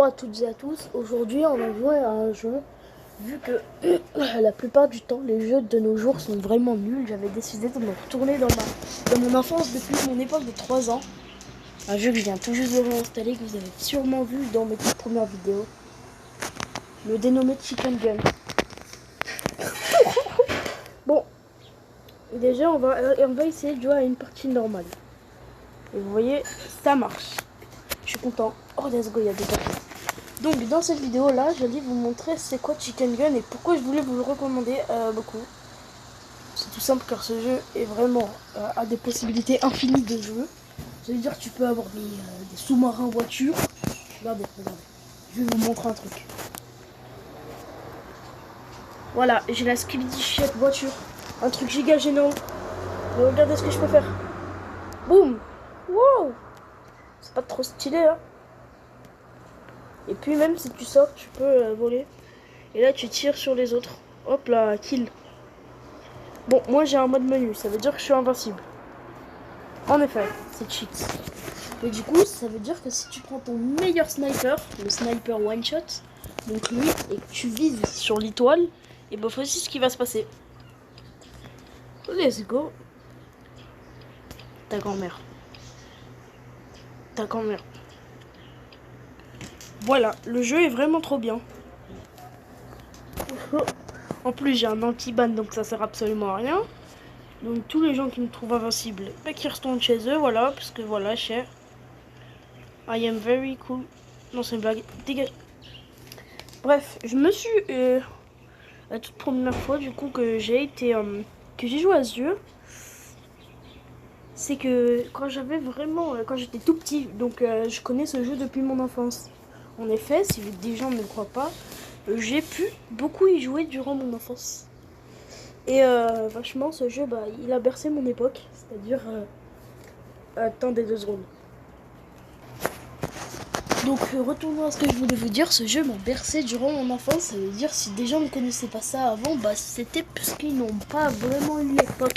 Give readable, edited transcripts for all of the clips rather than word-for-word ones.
Bonjour à toutes et à tous. Aujourd'hui, on va jouer à un jeu. Vu que la plupart du temps, les jeux de nos jours sont vraiment nuls, j'avais décidé de me retourner dans mon enfance depuis mon époque de 3 ans. Un jeu que je viens tout juste de réinstaller, que vous avez sûrement vu dans mes toutes premières vidéos. Le dénommé Chicken Gun. Bon, déjà, on va essayer de jouer à une partie normale. Et vous voyez, ça marche. Je suis content. Oh, let's go, il y a des personnes. Donc dans cette vidéo là, j'allais vous montrer c'est quoi Chicken Gun et pourquoi je voulais vous le recommander beaucoup. C'est tout simple car ce jeu est vraiment a des possibilités infinies de jeu. Ça veut dire que tu peux avoir des sous-marins voitures. Regardez. Je vais vous montrer un truc. Voilà, j'ai la Skibidi Shit voiture. Un truc giga gênant. Mais regardez ce que je peux faire. Boum. Wow. C'est pas trop stylé hein. Et puis même si tu sors, tu peux voler. Et là, tu tires sur les autres. Hop là, kill. Bon, moi j'ai un mode menu, ça veut dire que je suis invincible. En effet, c'est cheat. Et du coup, ça veut dire que si tu prends ton meilleur sniper, le sniper one shot, donc lui, et que tu vises sur l'étoile, et ben voici ce qui va se passer. Let's go. Ta grand-mère. Ta grand-mère. Voilà, le jeu est vraiment trop bien. En plus, j'ai un anti-ban, donc ça sert absolument à rien. Donc, tous les gens qui me trouvent invincible, bah, qui retournent chez eux, voilà, parce que voilà, cher. I am very cool. Non, c'est une blague. Dégage. Bref, je me suis. La toute première fois, du coup, que j'ai joué à ce jeu, c'est que quand j'avais vraiment. Quand j'étais tout petit, donc je connais ce jeu depuis mon enfance. En effet, si des gens ne le croient pas, j'ai pu beaucoup y jouer durant mon enfance. Et vachement, ce jeu, bah, il a bercé mon époque. C'est-à-dire... attendez 2 secondes. Donc, retournons à ce que je voulais vous dire. Ce jeu m'a bercé durant mon enfance. Ça veut dire, si des gens ne connaissaient pas ça avant, bah, c'était parce qu'ils n'ont pas vraiment eu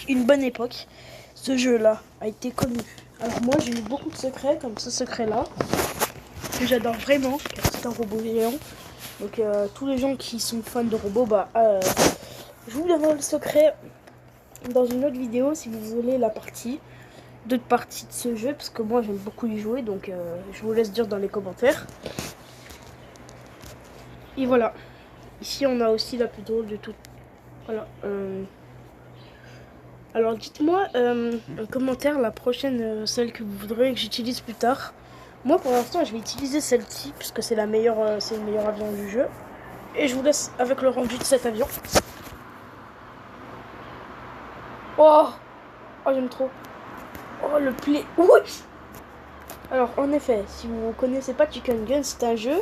une bonne époque. Ce jeu-là a été connu. Alors moi, j'ai eu beaucoup de secrets, comme ce secret-là, que j'adore vraiment, car c'est un robot géant. Donc, tous les gens qui sont fans de robots, bah... je vous donnerai le secret dans une autre vidéo si vous voulez d'autres parties de ce jeu, parce que moi j'aime beaucoup y jouer, donc je vous laisse dire dans les commentaires. Et voilà. Ici on a aussi la plus drôle de tout. Voilà. Alors dites-moi en commentaire la prochaine, celle que vous voudrez que j'utilise plus tard. Moi pour l'instant je vais utiliser celle-ci, puisque c'est la meilleure, c'est le meilleur avion du jeu. Et je vous laisse avec le rendu de cet avion. Oh, j'aime trop. Oh, le play. Oui. Alors, en effet, si vous ne connaissez pas Chicken Gun, c'est un jeu.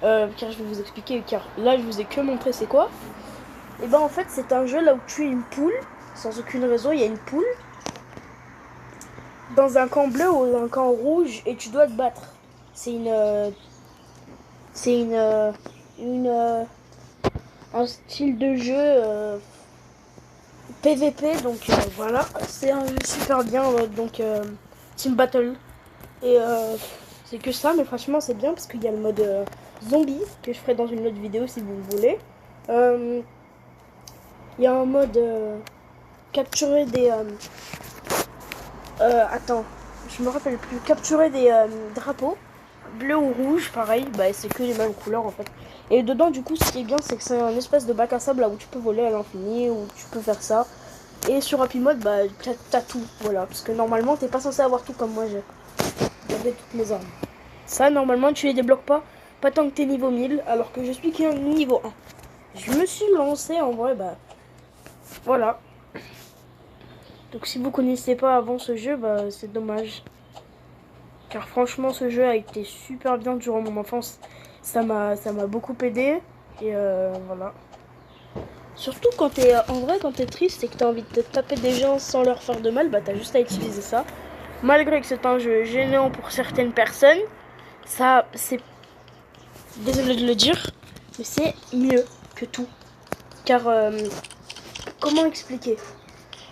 Car je vais vous expliquer, car là, je vous ai que montré c'est quoi. Et ben, en fait, c'est un jeu là où tu es une poule. Sans aucune raison, il y a une poule. Dans un camp bleu ou un camp rouge, et tu dois te battre. C'est un style de jeu PVP, donc voilà, c'est un jeu super bien, donc Team Battle. Et c'est que ça, mais franchement c'est bien parce qu'il y a le mode zombie, que je ferai dans une autre vidéo si vous le voulez. Il y a un mode capturer des... attends, je me rappelle plus. Capturer des drapeaux, bleu ou rouge, pareil, bah c'est que les mêmes couleurs en fait. Et dedans du coup ce qui est bien c'est que c'est un espèce de bac à sable là où tu peux voler à l'infini, où tu peux faire ça. Et sur Happy Mode, bah t'as tout, voilà. Parce que normalement t'es pas censé avoir tout comme moi j'ai. Regardez toutes mes armes. Ça normalement tu les débloques pas tant que t'es niveau 1000, alors que je suis qu'un niveau 1. Je me suis lancé en vrai, bah voilà. Donc si vous connaissez pas avant ce jeu, bah c'est dommage. Car franchement ce jeu a été super bien durant mon enfance. Ça m'a beaucoup aidé. Et voilà. Surtout quand t'es en vrai quand t'es triste et que t'as envie de taper des gens sans leur faire de mal, bah t'as juste à utiliser ça. Malgré que c'est un jeu gênant pour certaines personnes, ça c'est... Désolé de le dire, mais c'est mieux que tout. Car comment expliquer?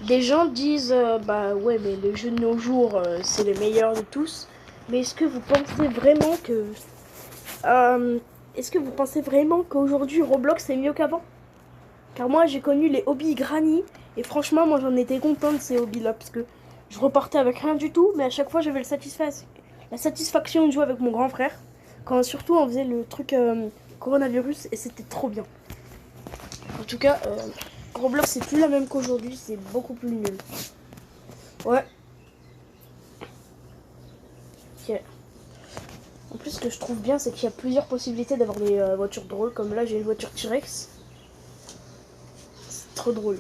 Des gens disent bah ouais mais les jeux de nos jours c'est les meilleurs de tous. Mais est-ce que vous pensez vraiment que Est-ce que vous pensez vraiment qu'aujourd'hui Roblox est mieux qu'avant? Car moi j'ai connu les hobbies granny et franchement moi j'en étais content de ces hobbies là parce que je repartais avec rien du tout mais à chaque fois j'avais la satisfaction de jouer avec mon grand frère quand surtout on faisait le truc coronavirus et c'était trop bien. En tout cas Roblox c'est plus la même qu'aujourd'hui, c'est beaucoup plus nul. Ouais. Ok. En plus ce que je trouve bien c'est qu'il y a plusieurs possibilités d'avoir des voitures drôles comme là j'ai une voiture T-Rex. C'est trop drôle.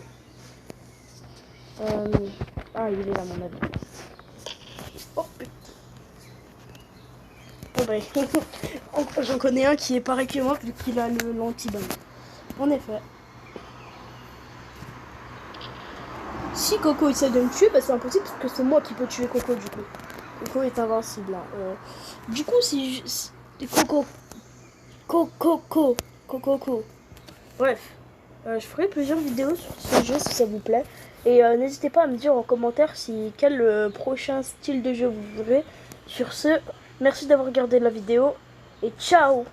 Ah, il est là, mon avis. Oh putain. Oh, bah, j'en connais un qui est pareil que moi, vu qu'il a l'anti-ban. En effet. Si Coco essaie de me tuer, bah, c'est impossible parce que c'est moi qui peux tuer Coco du coup. Coco est invincible. Là. Du coup, si Coco. Coco. Bref. Je ferai plusieurs vidéos sur ce jeu si ça vous plaît. Et n'hésitez pas à me dire en commentaire quel prochain style de jeu vous voudrez. Sur ce, merci d'avoir regardé la vidéo et ciao!